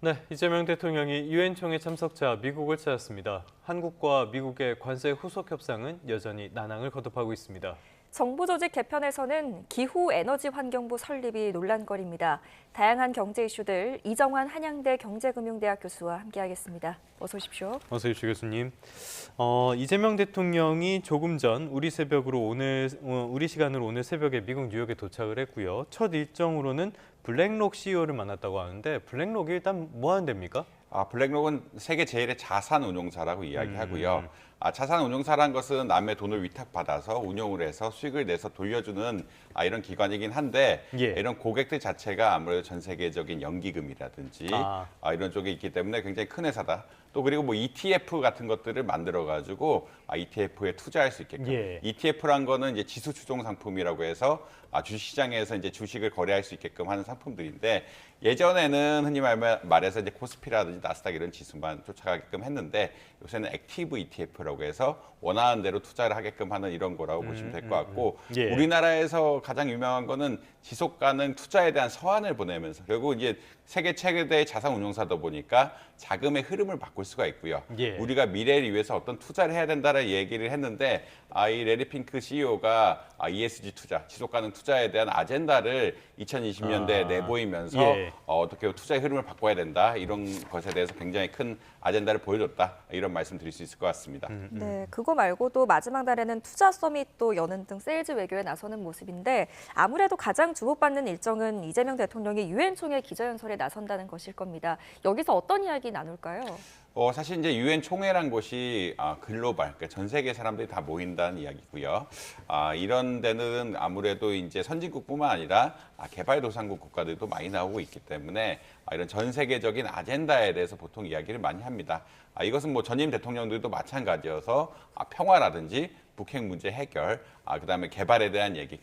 네, 이재명 대통령이 유엔 총회 참석차 미국을 찾았습니다. 한국과 미국의 관세 후속 협상은 여전히 난항을 거듭하고 있습니다. 정부 조직 개편에서는 기후에너지환경부 설립이 논란거리입니다. 다양한 경제 이슈들 이정환 한양대 경제금융대학 교수와 함께하겠습니다. 어서 오십시오. 어서 오십시오, 교수님. 이재명 대통령이 조금 전 우리 시간으로 오늘 새벽에 미국 뉴욕에 도착을 했고요. 첫 일정으로는 블랙록 CEO를 만났다고 하는데 블랙록이 일단 뭐 하는 데입니까? 블랙록은 세계 제일의 자산 운용사라고 이야기하고요. 자산 운용사란 것은 남의 돈을 위탁받아서 운용을 해서 수익을 내서 돌려주는 이런 기관이긴 한데 예. 이런 고객들 자체가 아무래도 전 세계적인 연기금이라든지 이런 쪽에 있기 때문에 굉장히 큰 회사다. 또 그리고 뭐 ETF 같은 것들을 만들어 가지고 ETF에 투자할 수 있게끔. 예. ETF란 거는 이제 지수 추종 상품이라고 해서 주식시장에서 이제 주식을 거래할 수 있게끔 하는 상품들인데 예전에는 흔히 말해서 이제 코스피라든지 나스닥 이런 지수만 쫓아가게끔 했는데 요새는 액티브 ETF라고 해서 원하는 대로 투자를 하게끔 하는 이런 거라고 보시면 될 것 같고 예. 우리나라에서 가장 유명한 거는 지속 가능 투자에 대한 서한을 보내면서 결국 이제 세계 최대의 자산 운용사다 보니까 자금의 흐름을 바꿀 수가 있고요. 예. 우리가 미래를 위해서 어떤 투자를 해야 된다는 얘기를 했는데 이 레리 핑크 CEO가 ESG 투자, 지속 가능 투자에 대한 아젠다를 2020년대에 내보이면서 예. 어떻게 투자의 흐름을 바꿔야 된다 이런 것에 대해서 굉장히 큰 아젠다를 보여줬다 이런 말씀 드릴 수 있을 것 같습니다. 네, 그거 말고도 마지막 날에는 투자 서밋도 여는 등 세일즈 외교에 나서는 모습인데 아무래도 가장 주목받는 일정은 이재명 대통령이 유엔 총회 기자연설에 나선다는 것일 겁니다. 여기서 어떤 이야기 나눌까요? 사실 이제 유엔 총회란 곳이 글로벌, 그러니까 전 세계 사람들이 다 모인다는 이야기고요. 이런 데는 아무래도 이제 선진국뿐만 아니라 개발도상국 국가들도 많이 나오고 있기 때문에 이런 전 세계적인 아젠다에 대해서 보통 이야기를 많이 합니다. 이것은 뭐 전임 대통령들도 마찬가지여서 평화라든지 북핵 문제 해결, 그다음에 개발에 대한 얘기,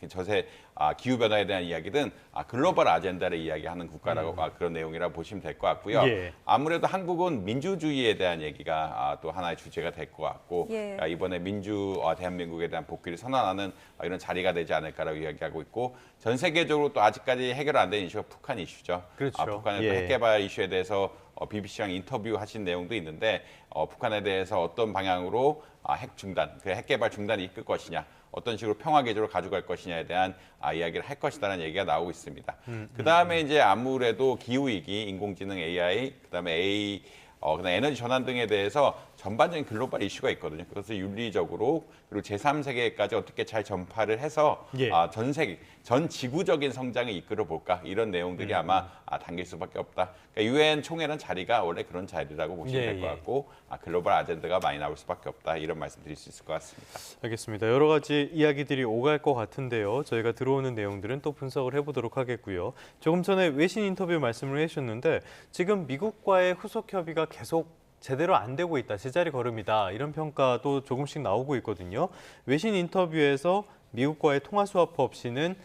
기후 변화에 대한 이야기든 글로벌 아젠다를 이야기하는 국가라고 그런 내용이라고 보시면 될 것 같고요. 예. 아무래도 한국은 민주주의에 대한 얘기가 또 하나의 주제가 될 것 같고 예. 이번에 대한민국에 대한 복귀를 선언하는 이런 자리가 되지 않을까라고 이야기하고 있고 전 세계적으로 또 아직까지 해결 안 된 이슈가 북한 이슈죠. 그렇죠. 북한의 예. 또 핵개발 이슈에 대해서 BBC랑 인터뷰하신 내용도 있는데 북한에 대해서 어떤 방향으로 핵 중단, 핵개발 중단을 이끌 것이냐, 어떤 식으로 평화 계조로 가져갈 것이냐에 대한 이야기를 할 것이다라는 얘기가 나오고 있습니다. 그다음에 이제 아무래도 기후위기, 인공지능 AI, 그다음에 그다음에 에너지 전환 등에 대해서 전반적인 글로벌 이슈가 있거든요. 그것을 윤리적으로 그리고 제3세계까지 어떻게 잘 전파를 해서 예. 전 지구적인 성장을 이끌어 볼까 이런 내용들이 아마 담길 수밖에 없다. 그러니까 유엔 총회는 자리가 원래 그런 자리라고 보시면 될 것 예. 같고 글로벌 아젠다가 많이 나올 수밖에 없다 이런 말씀 드릴 수 있을 것 같습니다. 알겠습니다. 여러 가지 이야기들이 오갈 것 같은데요. 저희가 들어오는 내용들은 또 분석을 해보도록 하겠고요. 조금 전에 외신 인터뷰 말씀을 해주셨는데 지금 미국과의 후속 협의가 계속 제대로 안 되고 있다, 제자리 걸음이다 이런 평가도 조금씩 나오고 있거든요. 외신 인터뷰에서 미국과의 통화 수화법 없이는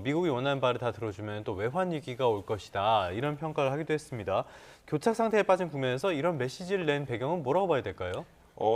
미국이 원하는 바를 다 들어주면 또 외환 위기가 올 것이다 이런 평가를 하기도 했습니다. 교착 상태에 빠진 국면에서 이런 메시지를 낸 배경은 뭐라고 봐야 될까요?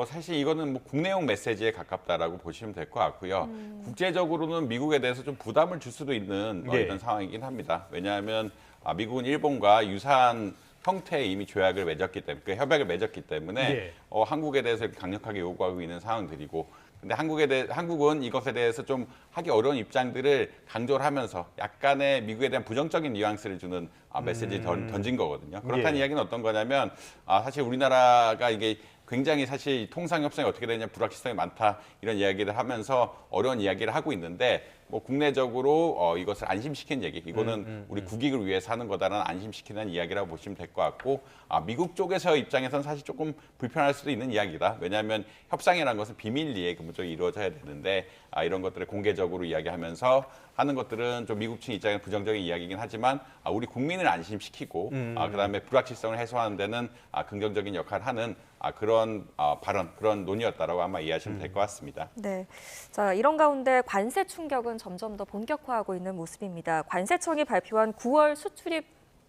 사실 이거는 뭐 국내용 메시지에 가깝다라고 보시면 될 것 같고요. 국제적으로는 미국에 대해서 좀 부담을 줄 수도 있는 예. 이런 상황이긴 합니다. 왜냐하면 미국은 일본과 유사한 형태의 이미 조약을 맺었기 때문에, 그 협약을 맺었기 때문에 예. 한국에 대해서 강력하게 요구하고 있는 상황들이고, 근데 한국은 이것에 대해서 좀 하기 어려운 입장들을 강조를 하면서 약간의 미국에 대한 부정적인 뉘앙스를 주는 메시지를 던진 거거든요. 그렇다는 예. 이야기는 어떤 거냐면 사실 우리나라가 이게 굉장히 사실 통상 협상이 어떻게 되냐 불확실성이 많다 이런 이야기를 하면서 어려운 이야기를 하고 있는데 뭐 국내적으로 이것을 안심시킨 얘기 이거는 우리 국익을 위해서 하는 거다라는 안심시키는 이야기라고 보시면 될 것 같고 미국 쪽에서 입장에서는 사실 조금 불편할 수도 있는 이야기다. 왜냐하면 협상이라는 것은 비밀리에 근본적으로 이루어져야 되는데 이런 것들을 공개적으로 이야기하면서 하는 것들은 좀 미국 측 입장에서 부정적인 이야기이긴 하지만 우리 국민을 안심시키고 그다음에 불확실성을 해소하는 데는 긍정적인 역할을 하는 그런 발언, 그런 논의였다라고 아마 이해하시면 될 것 같습니다. 네, 자 이런 가운데 관세 충격은 점점 더 본격화하고 있는 모습입니다. 관세청이 발표한 9월 수출입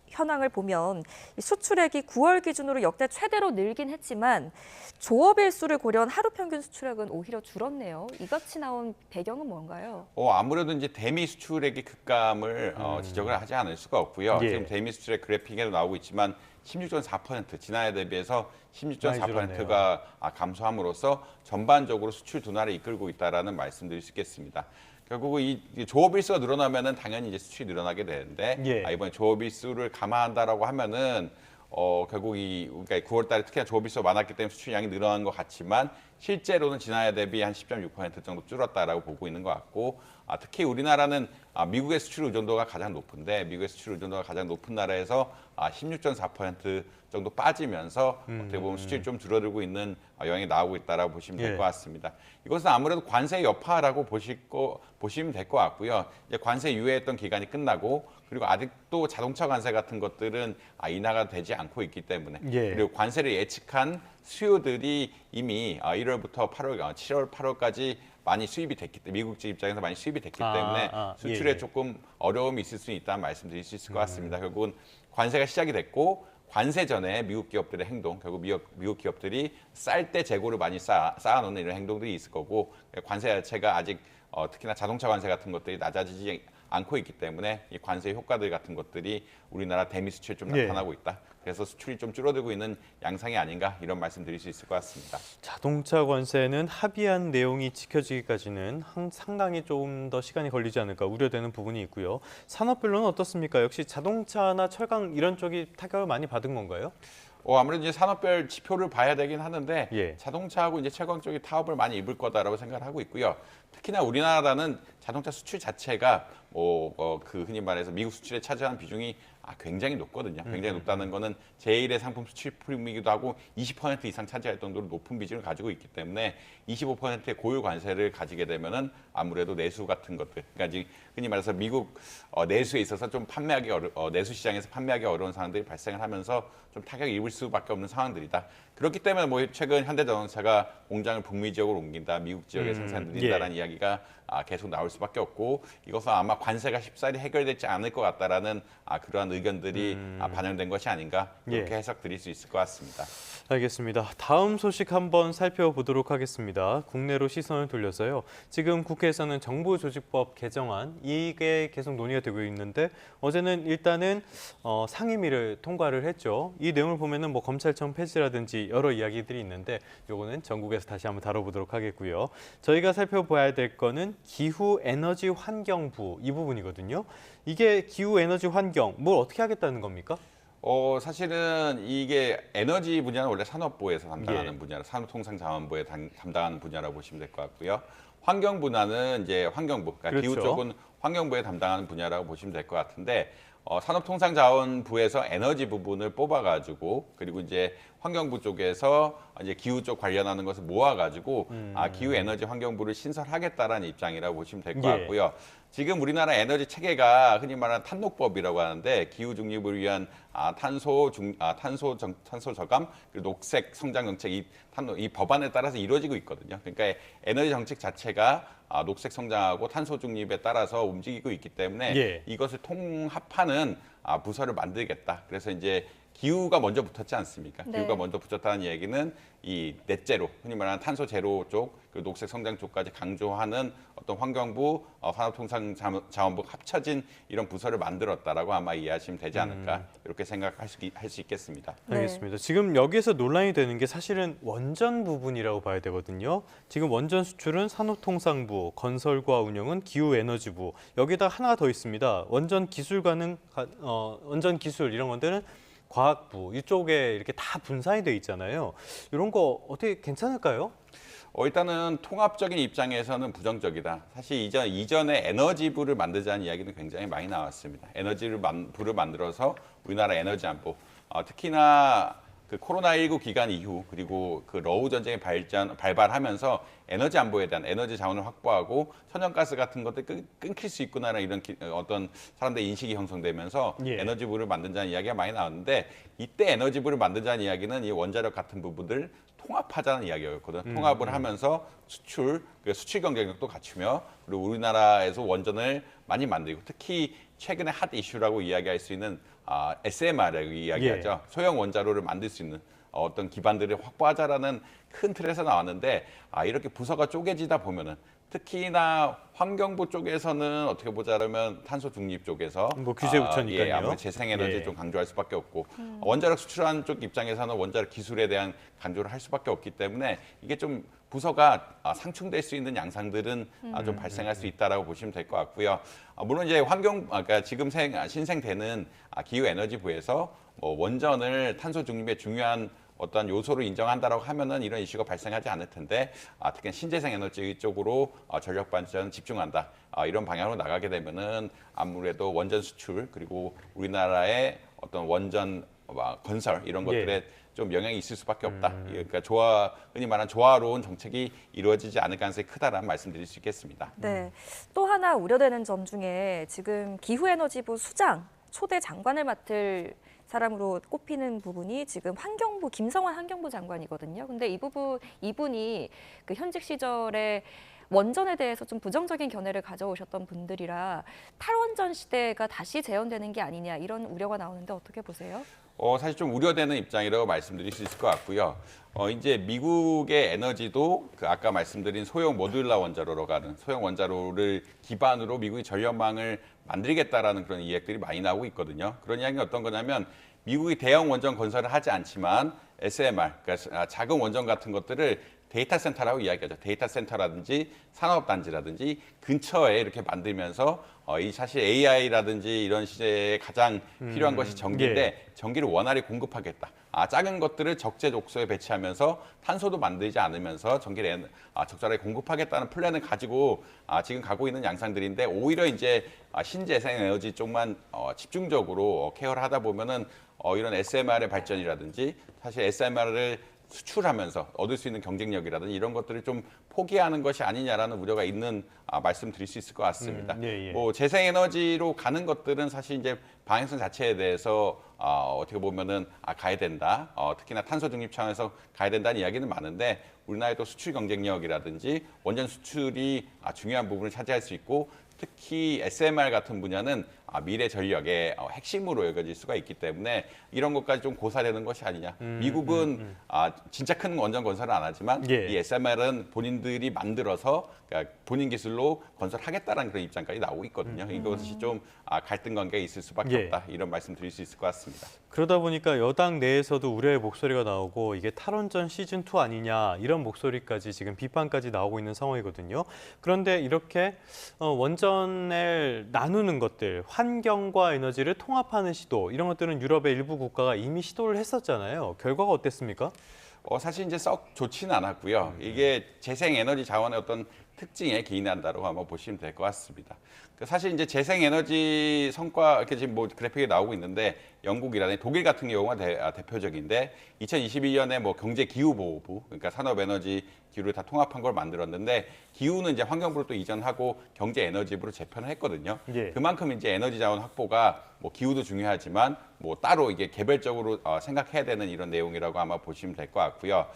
현황을 보면 이 수출액이 9월 기준으로 역대 최대로 늘긴 했지만 조업일 수를 고려한 하루 평균 수출액은 오히려 줄었네요. 이같이 나온 배경은 뭔가요? 아무래도 이제 대미 수출액의 급감을 지적을 하지 않을 수가 없고요. 예. 지금 대미 수출액 그래픽에도 나오고 있지만 16.4% 지난해 대비해서 많이 16.4%가 감소함으로써 전반적으로 수출 둔화를 이끌고 있다라는 말씀드릴 수 있겠습니다. 결국 이 조업일수가 늘어나면은 당연히 이제 수출이 늘어나게 되는데 예. 이번에 조업일수를 감안한다라고 하면은 결국 그러니까 9월달에 특히나 조업일수가 많았기 때문에 수출량이 늘어난 것 같지만 실제로는 지난해 대비 한 10.6% 정도 줄었다라고 보고 있는 것 같고 특히 우리나라는 미국의 수출 의존도가 가장 높은데 미국의 수출 의존도가 가장 높은 나라에서 16.4% 정도 빠지면서 어떻게 보면 수출이 좀 줄어들고 있는 영향이 나오고 있다라고 보시면 될 것 같습니다. 이것은 아무래도 관세 여파라고 보시면 될 것 같고요. 이제 관세 유예했던 기간이 끝나고 그리고 아직도 자동차 관세 같은 것들은 인하가 되지 않고 있기 때문에 예. 그리고 관세를 예측한 수요들이 이미 1월부터 7월, 8월까지 많이 수입이 됐기 때문에 미국 집 입장에서 많이 수입이 됐기 때문에 수출에 예. 조금 어려움이 있을 수 있다는 말씀드릴 수 있을 것 같습니다. 결국은 관세가 시작이 됐고 관세 전에 미국 기업들의 행동, 결국 미국 기업들이 쌀 때 재고를 많이 쌓아놓는 이런 행동들이 있을 거고 관세 자체가 아직 특히나 자동차 관세 같은 것들이 낮아지지 않고 있기 때문에 이 관세 효과들 같은 것들이 우리나라 대미 수출에 좀 나타나고 있다. 그래서 수출이 좀 줄어들고 있는 양상이 아닌가 이런 말씀드릴 수 있을 것 같습니다. 자동차 관세는 합의한 내용이 지켜지기까지는 상당히 좀 더 시간이 걸리지 않을까 우려되는 부분이 있고요. 산업별로는 어떻습니까? 역시 자동차나 철강 이런 쪽이 타격을 많이 받은 건가요? 아무래도 이제 산업별 지표를 봐야 되긴 하는데 예. 자동차하고 이제 철강 쪽이 타업을 많이 입을 거다라고 생각을 하고 있고요. 특히나 우리나라는 자동차 수출 자체가 그 흔히 말해서 미국 수출에 차지하는 비중이 굉장히 높거든요. 굉장히 높다는 거는 제1의 상품 수출품이기도 하고 20% 이상 차지할 정도로 높은 비중을 가지고 있기 때문에 25%의 고유 관세를 가지게 되면은 아무래도 내수 같은 것들, 그러니까 흔히 말해서 미국 내수에 있어서 좀 내수 시장에서 판매하기 어려운 상황들이 발생을 하면서 좀 타격을 입을 수밖에 없는 상황들이다. 그렇기 때문에 최근 현대자동차가 공장을 북미 지역으로 옮긴다, 미국 지역에 생산을 늘린다라는 이야기가 계속 나올 수밖에 없고 이것은 아마 관세가 쉽사리 해결되지 않을 것 같다라는 그러한 의견들이 반영된 것이 아닌가 이렇게 해석드릴 수 있을 것 같습니다. 알겠습니다. 다음 소식 한번 살펴보도록 하겠습니다. 국내로 시선을 돌려서요. 지금 국회에서는 정부조직법 개정안 이게 계속 논의가 되고 있는데 어제는 일단은 상임위를 통과를 했죠. 이 내용을 보면은 뭐 검찰청 폐지라든지 여러 이야기들이 있는데 요거는 전국에서 다시 한번 다뤄보도록 하겠고요. 저희가 살펴봐야 될 거는 기후 에너지 환경부 이 부분이거든요. 이게 기후 에너지 환경 뭘 어떻게 하겠다는 겁니까? 사실은 이게 에너지 분야는 원래 산업부에서 담당하는 분야라 산업통상자원부에 담당하는 분야라고 보시면 될 것 같고요. 환경 분야는 이제 환경부, 그러니까 그렇죠. 기후 쪽은 환경부에 담당하는 분야라고 보시면 될 것 같은데 산업통상자원부에서 에너지 부분을 뽑아가지고 그리고 이제 환경부 쪽에서 이제 기후 쪽 관련하는 것을 모아가지고 기후 에너지 환경부를 신설하겠다라는 입장이라고 보시면 될 것 같고요. 지금 우리나라 에너지 체계가 흔히 말하는 탄녹법이라고 하는데 기후 중립을 위한 탄소 저감 그리고 녹색 성장 정책 이 법안에 따라서 이루어지고 있거든요. 그러니까 에너지 정책 자체가 녹색 성장하고 탄소 중립에 따라서 움직이고 있기 때문에 이것을 통합하는 부서를 만들겠다. 그래서 이제 기후가 먼저 붙었지 않습니까? 네. 기후가 먼저 붙었다는 얘기는 이 넷제로, 흔히 말하는 탄소 제로 쪽, 그리고 녹색 성장 쪽까지 강조하는 어떤 환경부, 산업통상자원부가 합쳐진 이런 부서를 만들었다라고 아마 이해하시면 되지 않을까 이렇게 생각할 수 있겠습니다. 네. 알겠습니다. 지금 여기에서 논란이 되는 게 사실은 원전 부분이라고 봐야 되거든요. 지금 원전 수출은 산업통상부, 건설과 운영은 기후에너지부. 여기다 하나 더 있습니다. 원전 기술 이런 것들은 과학부 이쪽에 이렇게 다 분산이 돼 있잖아요. 이런 거 어떻게 괜찮을까요? 일단은 통합적인 입장에서는 부정적이다. 사실 이전에 에너지부를 만들자는 이야기는 굉장히 많이 나왔습니다. 부를 만들어서 우리나라 에너지 안보, 특히나 그 코로나19 기간 이후 그리고 그 러우 전쟁이 발발하면서 에너지 안보에 대한 에너지 자원을 확보하고 천연가스 같은 것들 끊길 수 있구나라는 이런 어떤 사람들의 인식이 형성되면서 에너지부를 만든다는 이야기가 많이 나왔는데 이때 에너지부를 만든다는 이야기는 이 원자력 같은 부분들 통합하자는 이야기였거든요. 통합을 하면서 수출 경쟁력도 갖추며 그리고 우리나라에서 원전을 많이 만들고 특히 최근에 핫 이슈라고 이야기할 수 있는 SMR이라고 이야기하죠. 소형 원자로를 만들 수 있는 어떤 기반들을 확보하자라는 큰 틀에서 나왔는데 이렇게 부서가 쪼개지다 보면은 특히나 환경부 쪽에서는 어떻게 보자면 탄소 중립 쪽에서 뭐 규제 붙여니까요. 아무래도 재생에너지 예. 좀 강조할 수밖에 없고 원자력 수출하는 쪽 입장에서는 원자력 기술에 대한 강조를 할 수밖에 없기 때문에 이게 좀 부서가 상충될 수 있는 양상들은 좀 발생할 수 있다라고 보시면 될 것 같고요. 물론 이제 그러니까 지금 신생되는 기후에너지부에서 뭐 원전을 탄소 중립의 중요한 어떤 요소로 인정한다라고 하면은 이런 이슈가 발생하지 않을 텐데 특히 신재생 에너지 쪽으로 전력 발전 집중한다 이런 방향으로 나가게 되면은 아무래도 원전 수출 그리고 우리나라의 어떤 원전 건설 이런 것들에 좀 영향이 있을 수밖에 없다. 그러니까 흔히 말하는 조화로운 정책이 이루어지지 않을 가능성이 크다라는 말씀드릴 수 있겠습니다. 네. 또 하나 우려되는 점 중에 지금 기후에너지부 수장 초대 장관을 맡을 사람으로 꼽히는 부분이 지금 환경부 김성환 환경부 장관이거든요. 근데 이분이 그 현직 시절에 원전에 대해서 좀 부정적인 견해를 가져오셨던 분들이라 탈원전 시대가 다시 재현되는 게 아니냐 이런 우려가 나오는데 어떻게 보세요? 사실 좀 우려되는 입장이라고 말씀드릴 수 있을 것 같고요. 이제 미국의 에너지도 그 아까 말씀드린 소형 모듈러 원자로로 가는 소형 원자로를 기반으로 미국이 전력망을 만들겠다라는 그런 이야기들이 많이 나오고 있거든요. 그런 이야기는 어떤 거냐면 미국이 대형 원전 건설을 하지 않지만 SMR, 그러니까 작은 원전 같은 것들을 데이터 센터라고 이야기하죠. 데이터 센터라든지 산업단지라든지 근처에 이렇게 만들면서 이 사실 AI라든지 이런 시대에 가장 필요한 것이 전기인데 전기를 원활히 공급하겠다. 작은 것들을 적재적소에 배치하면서 탄소도 만들지 않으면서 전기를 적절하게 공급하겠다는 플랜을 가지고 지금 가고 있는 양상들인데 오히려 이제 신재생 에너지 쪽만 집중적으로 케어를 하다 보면은 이런 SMR의 발전이라든지 사실 SMR을 수출하면서 얻을 수 있는 경쟁력이라든지 이런 것들을 좀 포기하는 것이 아니냐라는 우려가 있는 말씀드릴 수 있을 것 같습니다. 뭐 재생에너지로 가는 것들은 사실 이제 방향성 자체에 대해서 어떻게 보면은 가야 된다. 특히나 탄소 중립 차원에서 가야 된다는 이야기는 많은데 우리나라의 또 수출 경쟁력이라든지 원전 수출이 중요한 부분을 차지할 수 있고 특히 SMR 같은 분야는 미래 전력의 핵심으로 여겨질 수가 있기 때문에 이런 것까지 좀 고사되는 것이 아니냐. 미국은 진짜 큰 원전 건설은 안 하지만 이 SMR은 본인들이 만들어서 그러니까 본인 기술로 건설하겠다는 그런 입장까지 나오고 있거든요. 이것이 좀 갈등 관계가 있을 수밖에 없다. 이런 말씀 드릴 수 있을 것 같습니다. 그러다 보니까 여당 내에서도 우려의 목소리가 나오고 이게 탈원전 시즌2 아니냐 이런 목소리까지 지금 비판까지 나오고 있는 상황이거든요. 그런데 이렇게 원전을 나누는 것들, 환경과 에너지를 통합하는 시도 이런 것들은 유럽의 일부 국가가 이미 시도를 했었잖아요. 결과가 어땠습니까? 사실 이제 썩 좋지는 않았고요. 이게 재생에너지 자원의 어떤 특징에 기인한다고 한번 보시면 될 것 같습니다. 사실 이제 재생에너지 성과 이렇게 지금 뭐 그래픽이 나오고 있는데 영국이라든지 독일 같은 경우가 대표적인데 2022년에 뭐 경제기후보호부 그러니까 산업에너지 기후를 다 통합한 걸 만들었는데 기후는 이제 환경부로 또 이전하고 경제에너지부로 재편을 했거든요. 그만큼 이제 에너지 자원 확보가 뭐 기후도 중요하지만 뭐 따로 이게 개별적으로 생각해야 되는 이런 내용이라고 아마 보시면 될 것 같고요.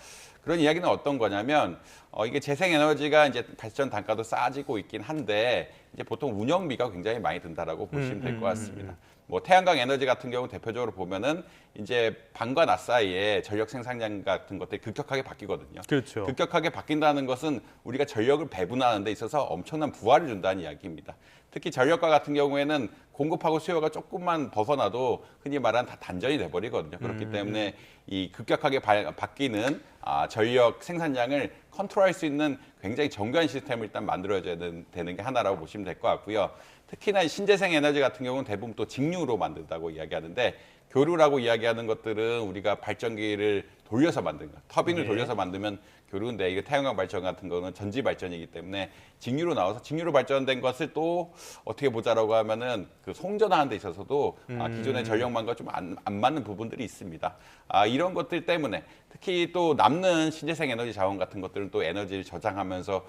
그런 이야기는 어떤 거냐면 이게 재생에너지가 이제 발전 단가도 싸지고 있긴 한데 이제 보통 운영비가 굉장히 많이 든다라고 보시면 될 것 같습니다. 뭐 태양광 에너지 같은 경우 대표적으로 보면은 이제 밤과 낮 사이에 전력 생산량 같은 것들이 급격하게 바뀌거든요. 그렇죠. 급격하게 바뀐다는 것은 우리가 전력을 배분하는 데 있어서 엄청난 부하를 준다는 이야기입니다. 특히 전력과 같은 경우에는 공급하고 수요가 조금만 벗어나도 흔히 말하는 다 단전이 돼버리거든요. 그렇기 때문에 이 급격하게 바뀌는 전력 생산량을 컨트롤할 수 있는 굉장히 정교한 시스템을 일단 만들어줘야 되는 게 하나라고 보시면 될 것 같고요. 특히나 신재생 에너지 같은 경우는 대부분 또 직류로 만든다고 이야기하는데 교류라고 이야기하는 것들은 우리가 발전기를 돌려서 만든 거, 터빈을 돌려서 만들면 교류인데 이게 태양광 발전 같은 거는 전지 발전이기 때문에 직류로 나와서 직류로 발전된 것을 또 어떻게 보자라고 하면은 그 송전하는 데 있어서도 기존의 전력망과 좀 안 맞는 부분들이 있습니다. 이런 것들 때문에 특히 또 남는 신재생 에너지 자원 같은 것들은 또 에너지를 저장하면서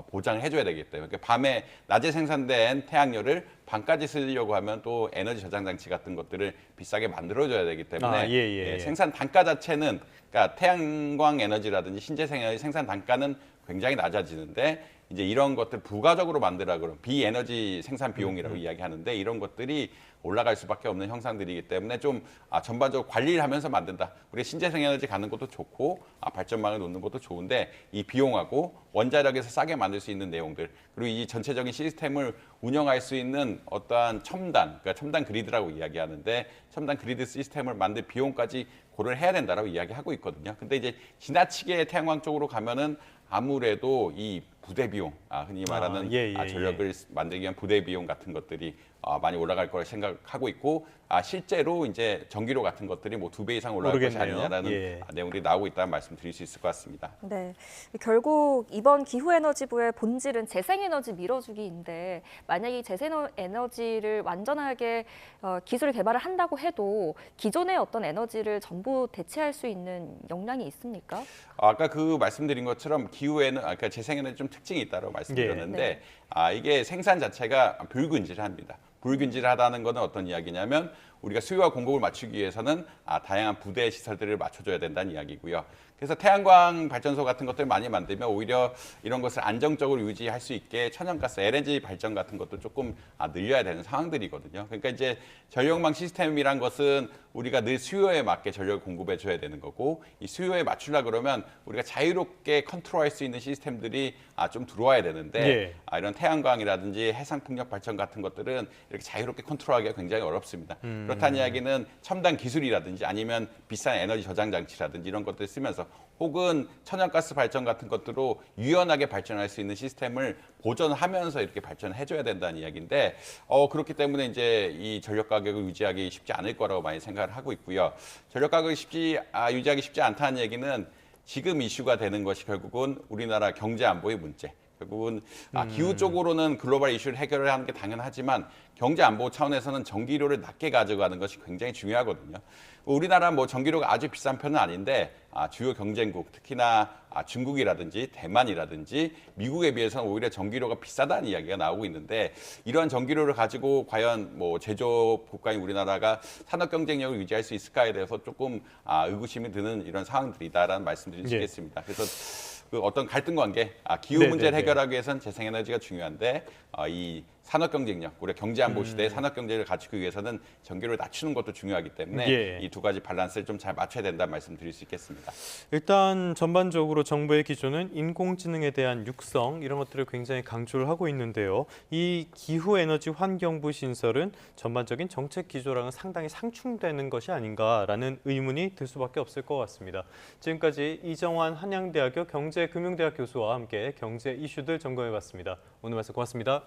보장을 해줘야 되기 때문에 그러니까 밤에 낮에 생산된 태양열을 밤까지 쓰려고 하면 또 에너지 저장 장치 같은 것들을 비싸게 만들어줘야 되기 때문에 생산 단가 자체는 그러니까 태양광 에너지라든지 신재생 에너지 생산 단가는 굉장히 낮아지는데 이제 이런 것들 부가적으로 만들라 그러면 비에너지 생산 비용이라고 이야기하는데 이런 것들이 올라갈 수밖에 없는 형상들이기 때문에 좀 전반적으로 관리를 하면서 만든다. 우리 신재생 에너지 가는 것도 좋고 발전망을 놓는 것도 좋은데 이 비용하고 원자력에서 싸게 만들 수 있는 내용들 그리고 이 전체적인 시스템을 운영할 수 있는 어떠한 첨단, 그러니까 첨단 그리드라고 이야기하는데 첨단 그리드 시스템을 만들 비용까지 고려를 해야 된다라고 이야기하고 있거든요. 근데 이제 지나치게 태양광 쪽으로 가면은 아무래도 이 부대 비용, 흔히 말하는 전력을 만들기 위한 부대 비용 같은 것들이 많이 올라갈 거라 생각하고 있고 실제로 이제 전기료 같은 것들이 뭐 2배 이상 올라갈 것이 아니냐라는 내용들이 나오고 있다는 말씀 드릴 수 있을 것 같습니다. 네, 결국 이번 기후에너지부의 본질은 재생에너지 밀어주기인데 만약 이 재생에너지를 완전하게 기술 개발을 한다고 해도 기존의 어떤 에너지를 전부 대체할 수 있는 역량이 있습니까? 아까 그 말씀드린 것처럼 그러니까 재생에너지 좀 특징이 있다고 말씀드렸는데 이게 생산 자체가 불균질합니다. 불균질하다는 것은 어떤 이야기냐면 우리가 수요와 공급을 맞추기 위해서는 다양한 부대 시설들을 맞춰줘야 된다는 이야기고요. 그래서 태양광 발전소 같은 것들 많이 만들면 오히려 이런 것을 안정적으로 유지할 수 있게 천연가스, LNG 발전 같은 것도 조금 늘려야 되는 상황들이거든요. 그러니까 이제 전력망 시스템이란 것은 우리가 늘 수요에 맞게 전력을 공급해 줘야 되는 거고 이 수요에 맞추려 그러면 우리가 자유롭게 컨트롤할 수 있는 시스템들이 좀 들어와야 되는데 이런 태양광이라든지 해상풍력 발전 같은 것들은 이렇게 자유롭게 컨트롤하기가 굉장히 어렵습니다. 그렇다는 이야기는 첨단 기술이라든지 아니면 비싼 에너지 저장 장치라든지 이런 것들을 쓰면서 혹은 천연가스 발전 같은 것들로 유연하게 발전할 수 있는 시스템을 보존하면서 이렇게 발전을 해줘야 된다는 이야기인데 그렇기 때문에 이제 이 전력 가격을 유지하기 쉽지 않을 거라고 많이 생각을 하고 있고요. 전력 가격을 유지하기 쉽지 않다는 얘기는 지금 이슈가 되는 것이 결국은 우리나라 경제 안보의 문제. 결국은 기후 쪽으로는 글로벌 이슈를 해결을 하는 게 당연하지만 경제 안보 차원에서는 전기료를 낮게 가져가는 것이 굉장히 중요하거든요. 우리나라 뭐 전기료가 아주 비싼 편은 아닌데 주요 경쟁국 특히나 중국이라든지 대만이라든지 미국에 비해서는 오히려 전기료가 비싸다는 이야기가 나오고 있는데 이러한 전기료를 가지고 과연 뭐 제조업 국가인 우리나라가 산업 경쟁력을 유지할 수 있을까에 대해서 조금 의구심이 드는 이런 상황들이다라는 말씀드릴 수 있겠습니다. 그래서 그 어떤 갈등 관계, 기후 문제를 해결하기 위해서는 재생에너지가 중요한데 이 산업 경쟁력, 우리 경제 안보 시대의 산업 경제를 갖추기 위해서는 전기료를 낮추는 것도 중요하기 때문에 이 두 가지 밸런스를 좀 잘 맞춰야 된다는 말씀 드릴 수 있겠습니다. 일단 전반적으로 정부의 기조는 인공지능에 대한 육성 이런 것들을 굉장히 강조를 하고 있는데요. 이 기후에너지 환경부 신설은 전반적인 정책 기조랑은 상당히 상충되는 것이 아닌가라는 의문이 들 수밖에 없을 것 같습니다. 지금까지 이정환 한양대학교 경제금융대학 교수와 함께 경제 이슈들 점검해봤습니다. 오늘 말씀 고맙습니다.